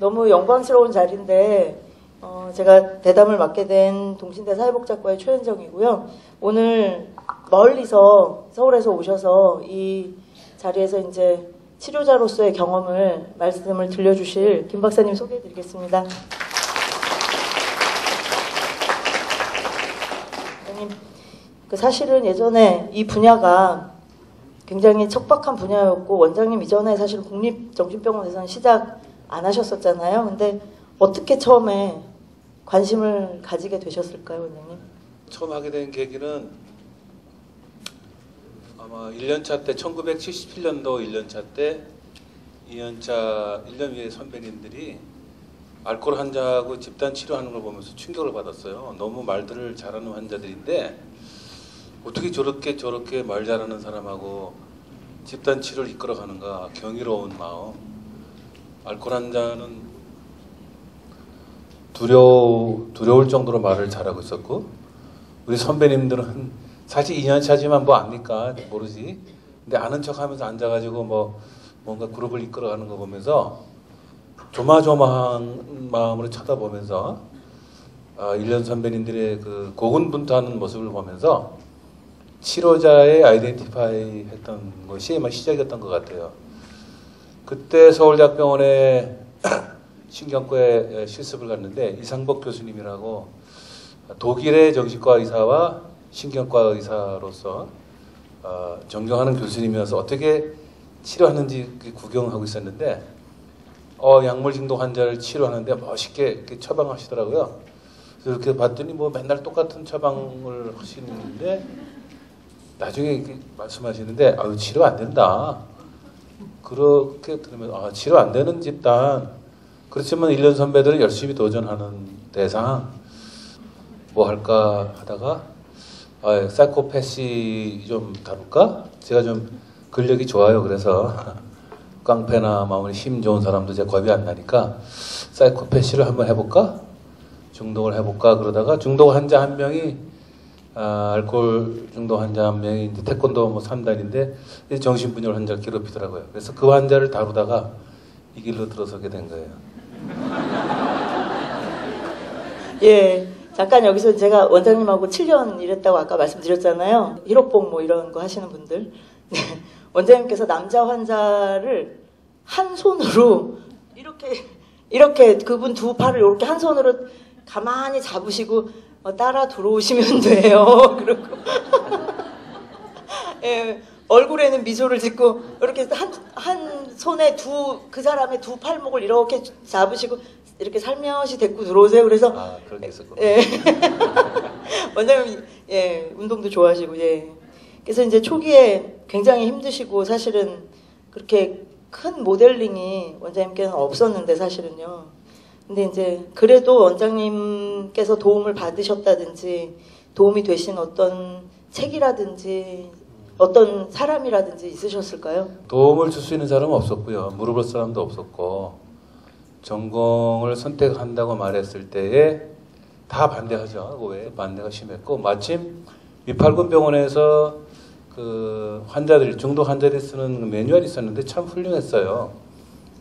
너무 영광스러운 자리인데 제가 대담을 맡게 된 동신대 사회복지학과의 최은정이고요. 오늘 멀리서 서울에서 오셔서 이 자리에서 이제 치료자로서의 경험을 말씀을 들려주실 김 박사님 소개해드리겠습니다. 사실은 예전에 이 분야가 굉장히 척박한 분야였고 원장님 이전에 사실 국립정신병원에서는 시작 안 하셨었잖아요. 근데 어떻게 처음에 관심을 가지게 되셨을까요, 원장님? 처음 하게 된 계기는 아마 1년차 때 1977년도 1년차 때 2년차 1년 위에 선배님들이 알코올 환자하고 집단 치료하는 걸 보면서 충격을 받았어요. 너무 말들을 잘하는 환자들인데 어떻게 저렇게 말 잘하는 사람하고 집단 치료를 이끌어가는가 경이로운 마음. 알코올 환자는 두려울 정도로 말을 잘하고 있었고 우리 선배님들은 사실 2년차지만 뭐 압니까? 모르지. 근데 아는 척하면서 앉아가지고 뭔가 그룹을 이끌어가는 거 보면서 조마조마한 마음으로 쳐다보면서 1년 선배님들의 그 고군분투하는 모습을 보면서 치료자의 아이덴티파이 했던 것이 시작이었던 것 같아요. 그때 서울대학병원에 신경과에 실습을 갔는데 이상복 교수님이라고 독일의 정신과 의사와 신경과 의사로서 존경하는 교수님이어서 어떻게 치료하는지 구경하고 있었는데 약물 중독 환자를 치료하는데 멋있게 이렇게 처방하시더라고요. 그래서 이렇게 봤더니 맨날 똑같은 처방을 하시는데 나중에 이렇게 말씀하시는데 치료 안 된다. 그렇게 들으면 치료 안 되는 집단. 그렇지만 1년 선배들은 열심히 도전하는 대상. 뭐 할까 하다가 사이코패시 좀 다룰까? 제가 좀 근력이 좋아요. 그래서 깡패나 마음이 힘 좋은 사람도 제가 겁이 안 나니까 사이코패시를 한번 해볼까? 중독을 해볼까? 그러다가 중독 환자 한 명이 알코올 중독 환자 한 명이 이제 태권도 3단인데 정신분열 환자를 괴롭히더라고요. 그래서 그 환자를 다루다가 이 길로 들어서게 된 거예요. 예, 잠깐 여기서 제가 원장님하고 7년 일했다고 아까 말씀드렸잖아요. 히로뽕 이런 거 하시는 분들. 원장님께서 남자 환자를 한 손으로 이렇게 그분 두 팔을 이렇게 한 손으로 가만히 잡으시고 따라 들어오시면 돼요. 그리고 예, 얼굴에는 미소를 짓고 이렇게 한 손에 그 사람의 두 팔목을 이렇게 잡으시고 이렇게 살며시 데리고 들어오세요. 그래서 그런 게 있었구나. 예. 원장님 운동도 좋아하시고 그래서 이제 초기에 굉장히 힘드시고 사실은 그렇게 큰 모델링이 원장님께는 없었는데 사실은요. 근데 이제 그래도 원장님께서 도움을 받으셨다든지 도움이 되신 어떤 책이라든지 어떤 사람이라든지 있으셨을까요? 도움을 줄 수 있는 사람은 없었고요. 물어볼 사람도 없었고 전공을 선택한다고 말했을 때에 다 반대하죠. 왜? 반대가 심했고 마침 미팔군 병원에서 그 중독 환자들이 쓰는 매뉴얼이 있었는데 참 훌륭했어요.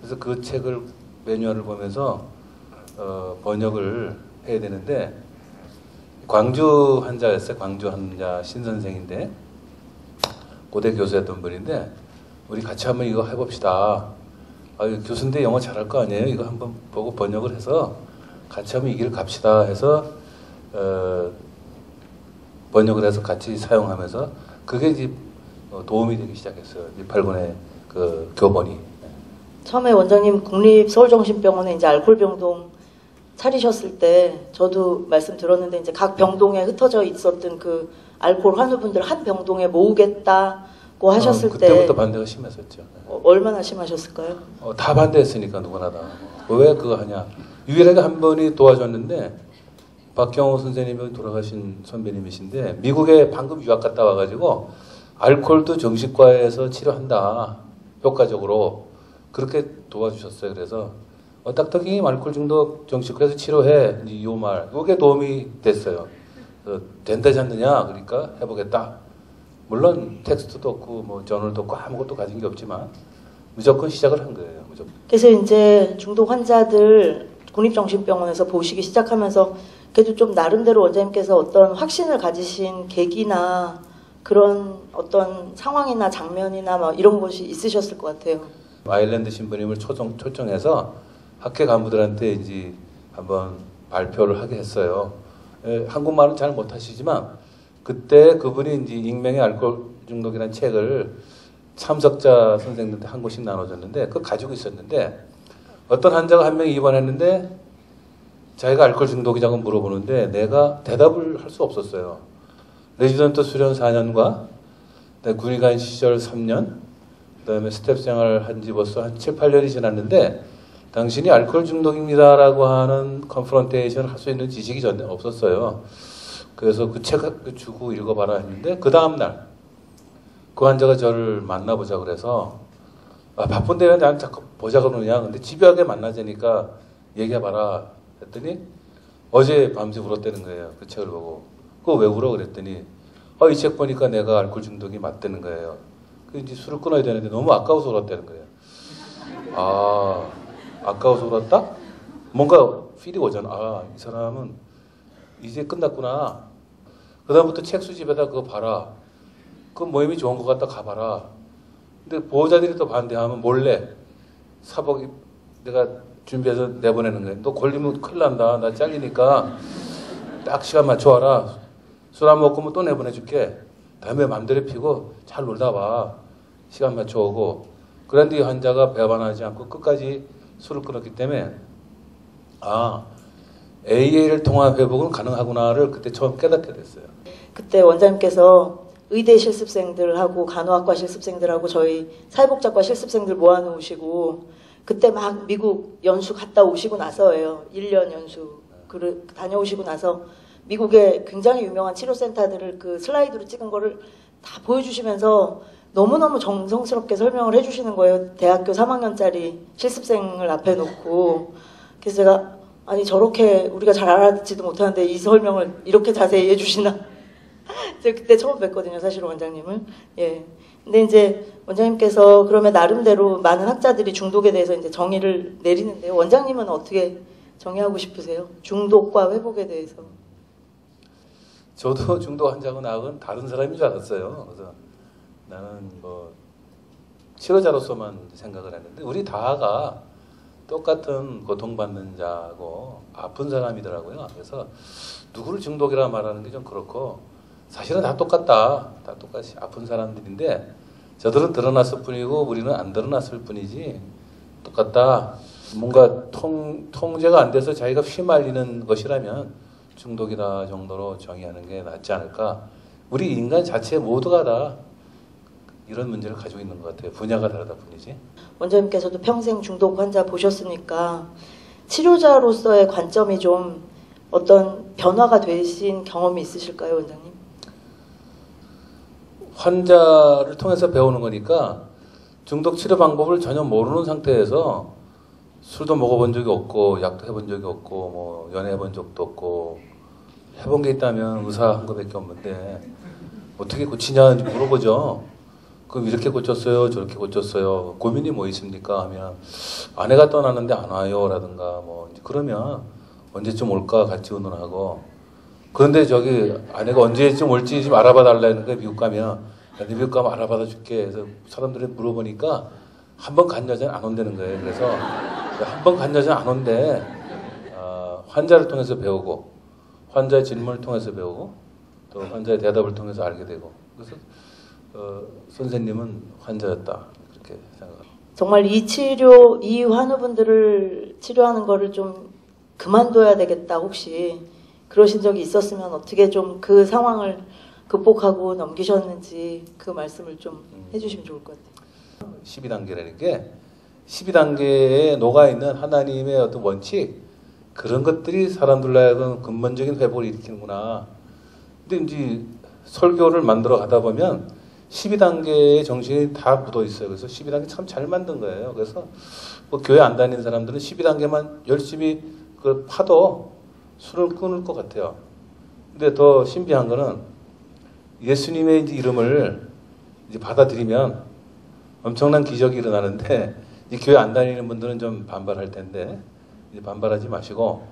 그래서 그 책을 매뉴얼을 보면서 번역을 해야 되는데 광주 환자였어요. 광주 환자 신선생인데 고대 교수였던 분인데 우리 같이 한번 이거 해봅시다. 교수인데 영어 잘할 거 아니에요? 이거 한번 보고 번역을 해서 같이 한번 이 길 갑시다 해서 번역을 해서 같이 사용하면서 그게 이제 도움이 되기 시작했어요. 8군의 그 교본이. 처음에 원장님 국립서울정신병원에 이제 알코올 병동 차리셨을 때 저도 말씀 들었는데 이제 각 병동에 흩어져 있었던 그 알코올 환우분들 한 병동에 모으겠다고 하셨을 때 그때부터 반대가 심했었죠. 얼마나 심하셨을까요? 다 반대했으니까 누구나 다. 왜 그거 하냐. 유일하게 한 번이 도와줬는데 박경호 선생님이 돌아가신 선배님이신데 미국에 방금 유학 갔다 와가지고 알코올도 정신과에서 치료한다. 효과적으로. 그렇게 도와주셨어요. 그래서 딱딱이 알코올 중독 정신과에서 치료해. 이 말. 이게 도움이 됐어요. 된다지 않느냐. 그러니까 해보겠다. 물론 텍스트도 없고 저널도 없고 아무것도 가진 게 없지만 무조건 시작을 한 거예요. 무조건. 그래서 이제 중독 환자들 국립정신병원에서 보시기 시작하면서 그래도 좀 나름대로 원장님께서 어떤 확신을 가지신 계기나 그런 어떤 상황이나 장면이나 막 이런 것이 있으셨을 것 같아요. 아일랜드 신부님을 초청해서 학회 간부들한테 이제 한번 발표를 하게 했어요. 한국말은 잘 못하시지만 그때 그분이 이제 익명의 알코올 중독이라는 책을 참석자 선생님한테 한 권씩 나눠줬는데 그거 가지고 있었는데 어떤 환자가 한 명이 입원했는데 자기가 알코올 중독이라고 물어보는데 내가 대답을 할 수 없었어요. 레지던트 수련 4년과 군의관 시절 3년 그다음에 스텝 생활 한 지 벌써 한 7, 8년이 지났는데 당신이 알코올 중독입니다라고 하는 컨프런테이션을 할 수 있는 지식이 전혀 없었어요. 그래서 그 책 주고 읽어봐라 했는데 그 다음날 그 환자가 저를 만나보자 그래서 바쁜데 왜 나한테 자꾸 보자 그러느냐. 근데 집요하게 만나자니까 얘기해봐라 했더니 어제 밤새 울었다는 거예요. 그 책을 보고. 그거 왜 울어 그랬더니 이 책 보니까 내가 알코올 중독이 맞다는 거예요. 그 이제 술을 끊어야 되는데 너무 아까워서 울었다는 거예요. 아까워서 울었다? 뭔가 필이 오잖아. 이 사람은 이제 끝났구나. 그 다음부터 책 수집에다 그거 봐라. 그 모임이 좋은 것 같다 가봐라. 근데 보호자들이 또 반대하면 몰래 사복 내가 준비해서 내보내는 거예요. 너 걸리면 큰일 난다. 나 잘리니까 딱 시간 맞춰와라. 술 안 먹으면 또 내보내줄게. 다음에 맘대로 피고 잘 놀다 와. 시간 맞춰오고. 그런데 이 환자가 배반하지 않고 끝까지 술을 끊었기 때문에 AA를 통한 회복은 가능하구나를 그때 처음 깨닫게 됐어요. 그때 원장님께서 의대 실습생들하고 간호학과 실습생들하고 저희 사회복지학과 실습생들 모아놓으시고 그때 막 미국 연수 갔다 오시고 나서예요. 1년 연수 다녀오시고 나서 미국의 굉장히 유명한 치료센터들을 그 슬라이드로 찍은 거를 다 보여주시면서 너무너무 정성스럽게 설명을 해주시는 거예요. 대학교 3학년짜리 실습생을 앞에 놓고. 그래서 제가 아니 저렇게 우리가 잘 알아듣지도 못하는데 이 설명을 이렇게 자세히 해주시나. 제가 그때 처음 뵀거든요, 사실 원장님을. 예. 근데 이제 원장님께서 그러면 나름대로 많은 학자들이 중독에 대해서 이제 정의를 내리는데요. 원장님은 어떻게 정의하고 싶으세요? 중독과 회복에 대해서. 저도 중독 환자고 나하고는 다른 사람인 줄 알았어요. 그래서 나는 뭐 치료자로서만 생각을 했는데 우리 다가 똑같은 고통받는 자고 아픈 사람이더라고요. 그래서 누구를 중독이라 말하는 게 좀 그렇고 사실은 다 똑같다. 다 똑같이 아픈 사람들인데 저들은 드러났을 뿐이고 우리는 안 드러났을 뿐이지 똑같다. 뭔가 통제가 안 돼서 자기가 휘말리는 것이라면 중독이다 정도로 정의하는 게 낫지 않을까. 우리 인간 자체 모두가 다 이런 문제를 가지고 있는 것 같아요. 분야가 다르다 뿐이지. 원장님께서도 평생 중독 환자 보셨으니까 치료자로서의 관점이 좀 어떤 변화가 되신 경험이 있으실까요, 원장님? 환자를 통해서 배우는 거니까 중독 치료 방법을 전혀 모르는 상태에서 술도 먹어본 적이 없고 약도 해본 적이 없고 뭐 연애해본 적도 없고 해본 게 있다면 의사 한 거밖에 없는데 어떻게 고치냐 물어보죠. 그럼 이렇게 고쳤어요, 저렇게 고쳤어요. 고민이 뭐 있습니까? 하면 아내가 떠나는데 안 와요 라든가 뭐 그러면 언제쯤 올까 같이 의논하고. 그런데 저기 아내가 언제쯤 올지 좀 알아봐 달라는 거예요. 미국 가면. 네 미국 가면 알아봐 줄게. 그래서 사람들이 물어보니까 한 번 간 여자는 안 온다는 거예요. 그래서 한 번 간 여자는 안 온대. 환자를 통해서 배우고 환자의 질문을 통해서 배우고 또 환자의 대답을 통해서 알게 되고. 그래서 선생님은 환자였다 그렇게 생각합니다. 정말 이 환우분들을 치료하는 거를 좀 그만둬야 되겠다 혹시 그러신 적이 있었으면 어떻게 좀 그 상황을 극복하고 넘기셨는지 그 말씀을 좀 해주시면 좋을 것 같아요. 12단계라는 게 12단계에 녹아있는 하나님의 어떤 원칙 그런 것들이 사람들로 하여금 근본적인 회복을 일으키는구나. 근데 이제 설교를 만들어 가다 보면 12단계의 정신이 다 묻어 있어요. 그래서 12단계 참 잘 만든 거예요. 그래서 뭐 교회 안 다니는 사람들은 12단계만 열심히 파도 술을 끊을 것 같아요. 근데 더 신비한 거는 예수님의 이제 이름을 이제 받아들이면 엄청난 기적이 일어나는데 이 교회 안 다니는 분들은 좀 반발할 텐데 이제 반발하지 마시고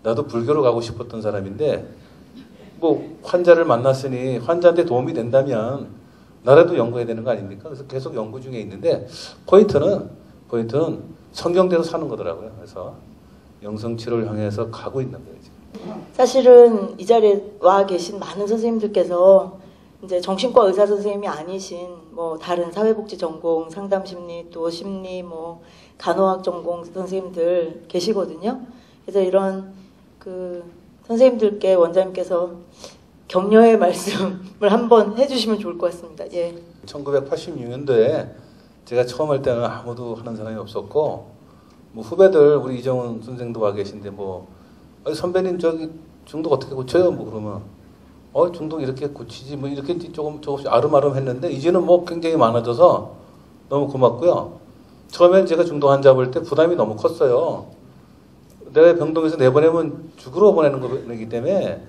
나도 불교로 가고 싶었던 사람인데 뭐 환자를 만났으니 환자한테 도움이 된다면 나라도 연구해야 되는 거 아닙니까? 그래서 계속 연구 중에 있는데 포인트는 성경대로 사는 거더라고요. 그래서 영성치료를 향해서 가고 있는 거예요. 지금. 사실은 이 자리에 와 계신 많은 선생님들께서 이제 정신과 의사 선생님이 아니신 뭐 다른 사회복지 전공, 상담심리, 또 심리, 뭐 간호학 전공 선생님들 계시거든요. 그래서 이런 그 선생님들께 원장님께서 격려의 말씀을 한번 해주시면 좋을 것 같습니다. 예. 1986년도에 제가 처음 할 때는 아무도 하는 사람이 없었고 뭐 후배들 우리 이정훈 선생도 와 계신데 뭐 선배님 저기 중독 어떻게 고쳐요? 뭐 그러면 중독 이렇게 고치지 뭐 이렇게 조금씩 아름아름했는데 이제는 뭐 굉장히 많아져서 너무 고맙고요. 처음엔 제가 중독 환자 볼 때 부담이 너무 컸어요. 내가 병동에서 내보내면 죽으러 보내는 거기 때문에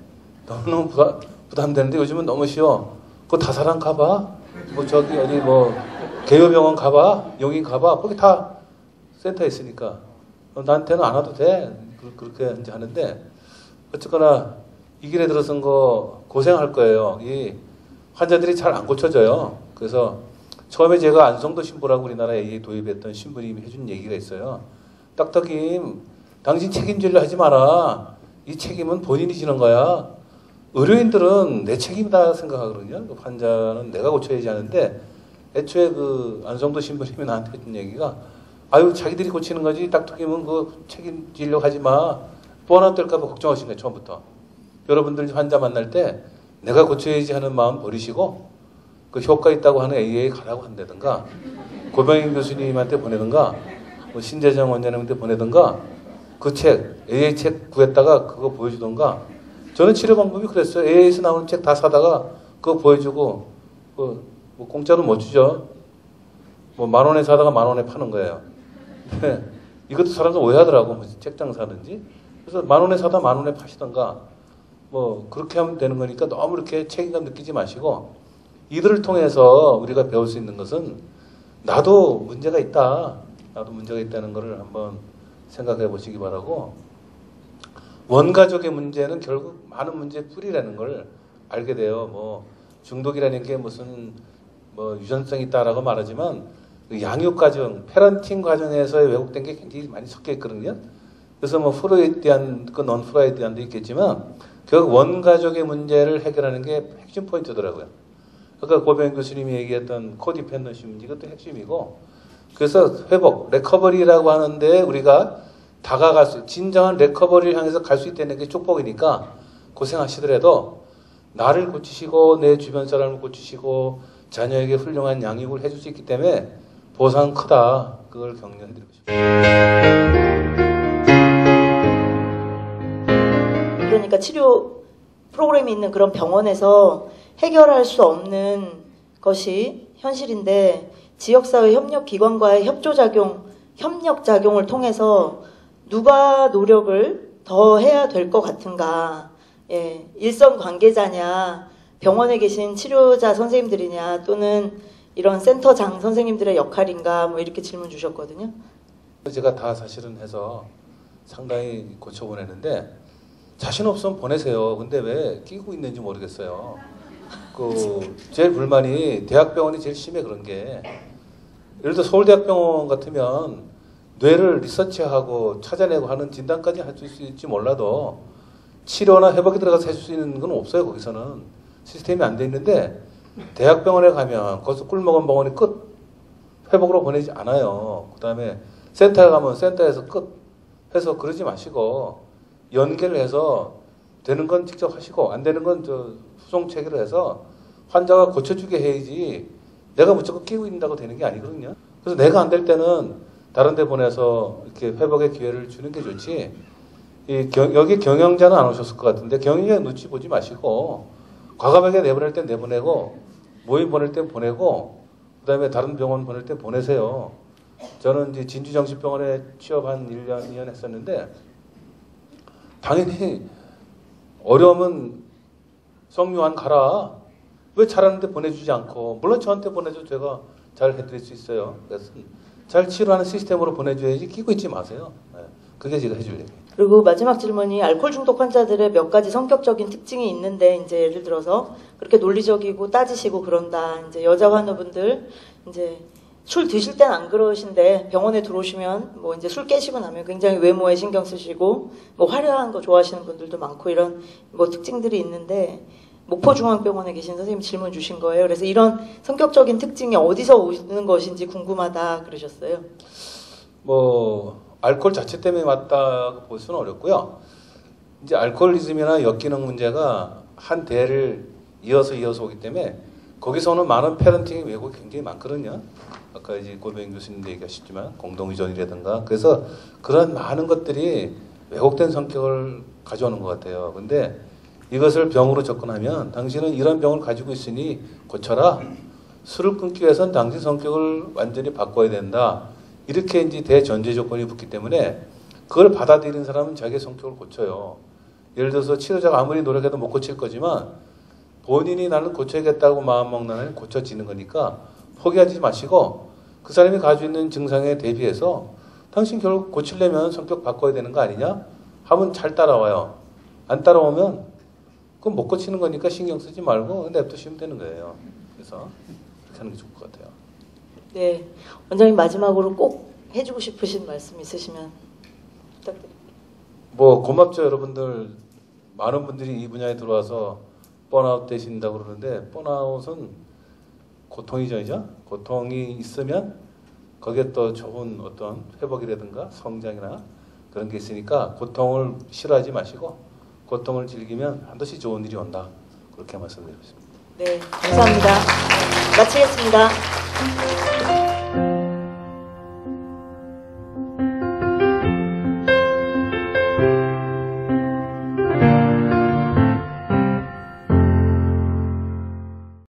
너무너무 부담되는데 요즘은 너무 쉬워. 그거 다사랑 가봐. 뭐 저기 어디 뭐 개요병원 가봐. 용인 가봐. 거기 다 센터 있으니까 나한테는 안 와도 돼. 그렇게 이제 하는데 어쨌거나 이 길에 들어선 거 고생할 거예요. 이 환자들이 잘 안 고쳐져요. 그래서 처음에 제가 안성도 신부라고 우리나라에 도입했던 신부님이 해준 얘기가 있어요. 딱딱임, 당신 책임질려 하지 마라. 이 책임은 본인이 지는 거야. 의료인들은 내 책임이다 생각하거든요. 환자는 내가 고쳐야지 하는데 애초에 그 안성도 신부님이 나한테 했던 얘기가 아유 자기들이 고치는 거지 딱딱임은 그 책임지려고 하지 마. 번아웃 될까 봐 걱정하신 거예요. 처음부터. 여러분들 환자 만날 때 내가 고쳐야지 하는 마음 버리시고 그 효과 있다고 하는 AA 가라고 한다든가 고병인 교수님한테 보내든가 뭐 신재정 원장님한테 보내든가 그 책 AA 책 구했다가 그거 보여주든가 저는 치료 방법이 그랬어요. AA에서 나오는 책 다 사다가 그거 보여주고 뭐 공짜로 못 주죠. 뭐 10,000원에 사다가 10,000원에 파는 거예요. 이것도 사람들 오해하더라고. 무슨 책 장사든지. 그래서 10,000원에 사다 10,000원에 파시던가 뭐 그렇게 하면 되는 거니까 너무 이렇게 책임감 느끼지 마시고 이들을 통해서 우리가 배울 수 있는 것은 나도 문제가 있다. 나도 문제가 있다는 것을 한번 생각해 보시기 바라고 원가족의 문제는 결국 많은 문제의 뿌리라는 걸 알게 돼요. 뭐 중독이라는 게 무슨 뭐 유전성이 있다라고 말하지만 그 양육 과정, 패런팅 과정에서의 왜곡된 게 굉장히 많이 섞여 있거든요. 그래서 뭐 프로이디안, 그 넌 프로이디안도 있겠지만 결국 원가족의 문제를 해결하는 게 핵심 포인트더라고요. 아까 고병 교수님이 얘기했던 코디펜던시 문제 이것도 핵심이고 그래서 회복, 레커버리라고 하는데 우리가 다가갈 수, 진정한 레커버리를 향해서 갈 수 있다는 게 축복이니까 고생하시더라도 나를 고치시고 내 주변 사람을 고치시고 자녀에게 훌륭한 양육을 해줄 수 있기 때문에 보상 크다. 그걸 격려해드리고 싶습니다. 그러니까 치료 프로그램이 있는 그런 병원에서 해결할 수 없는 것이 현실인데 지역사회 협력기관과의 협력작용을 통해서 누가 노력을 더 해야 될 것 같은가. 예, 일선 관계자냐, 병원에 계신 치료자 선생님들이냐, 또는 이런 센터장 선생님들의 역할인가, 뭐 이렇게 질문 주셨거든요. 제가 다 사실은 해서 상당히 고쳐보내는데 자신 없으면 보내세요. 근데 왜 끼고 있는지 모르겠어요. 제일 불만이 대학병원이 제일 심해 그런 게 예를 들어 서울대학병원 같으면 뇌를 리서치하고 찾아내고 하는 진단까지 할 수 있을지 몰라도 치료나 회복에 들어가서 할 수 있는 건 없어요. 거기서는 시스템이 안 돼 있는데 대학병원에 가면 거기서 꿀먹은 병원이 끝 회복으로 보내지 않아요. 그 다음에 센터에 가면 센터에서 끝 해서 그러지 마시고 연계를 해서 되는 건 직접 하시고 안 되는 건 후송 체계를 해서 환자가 고쳐주게 해야지 내가 무조건 끼고 있는다고 되는 게 아니거든요. 그래서 내가 안 될 때는 다른 데 보내서 이렇게 회복의 기회를 주는 게 좋지. 여기 경영자는 안 오셨을 것 같은데 경영자 눈치 보지 마시고 과감하게 내보낼 땐 내보내고 모임 보낼 땐 보내고 그다음에 다른 병원 보낼 땐 보내세요. 저는 이제 진주정신병원에 취업 한 1년, 2년 했었는데 당연히 어려우면 성유한 가라. 왜 잘하는데 보내주지 않고 물론 저한테 보내줘 제가 잘 해드릴 수 있어요. 그래서 잘 치료하는 시스템으로 보내줘야지 끼고 있지 마세요. 네. 그게 제가 해줄 얘기. 그리고 마지막 질문이 알코올 중독 환자들의 몇 가지 성격적인 특징이 있는데 이제 예를 들어서 그렇게 논리적이고 따지시고 그런다. 이제 여자 환우분들 이제 술 드실 땐 안 그러신데 병원에 들어오시면 뭐 이제 술 깨시고 나면 굉장히 외모에 신경 쓰시고 뭐 화려한 거 좋아하시는 분들도 많고 이런 뭐 특징들이 있는데 목포중앙병원에 계신 선생님 질문 주신 거예요. 그래서 이런 성격적인 특징이 어디서 오는 것인지 궁금하다 그러셨어요. 뭐 알코올 자체 때문에 왔다고 볼 수는 어렵고요. 이제 알코올리즘이나 역기능 문제가 한 대를 이어서 오기 때문에 거기서 오는 많은 패런팅의 왜곡이 굉장히 많거든요. 아까 이제 고병 교수님도 얘기하셨지만 공동의존이라든가 그래서 그런 많은 것들이 왜곡된 성격을 가져오는 것 같아요. 근데 이것을 병으로 접근하면 당신은 이런 병을 가지고 있으니 고쳐라. 술을 끊기 위해서는 당신 성격을 완전히 바꿔야 된다. 이렇게 이제 대전제 조건이 붙기 때문에 그걸 받아들이는 사람은 자기의 성격을 고쳐요. 예를 들어서 치료자가 아무리 노력해도 못 고칠 거지만 본인이 나는 고쳐야겠다고 마음먹는 한은 고쳐지는 거니까 포기하지 마시고 그 사람이 가지고 있는 증상에 대비해서 당신 결국 고치려면 성격 바꿔야 되는 거 아니냐? 하면 잘 따라와요. 안 따라오면 그건 못 고치는 거니까 신경 쓰지 말고 냅두시면 되는 거예요. 그래서 그렇게 하는 게 좋을 것 같아요. 네, 원장님 마지막으로 꼭 해주고 싶으신 말씀 있으시면 부탁드립니다. 뭐 고맙죠. 여러분들 많은 분들이 이 분야에 들어와서 번아웃 되신다고 그러는데 번아웃은 고통이죠. 고통이 있으면 거기에 또 좋은 어떤 회복이라든가 성장이나 그런 게 있으니까 고통을 싫어하지 마시고 고통을 즐기면 반드시 좋은 일이 온다. 그렇게 말씀드리고 싶습니다. 네, 감사합니다. 마치겠습니다.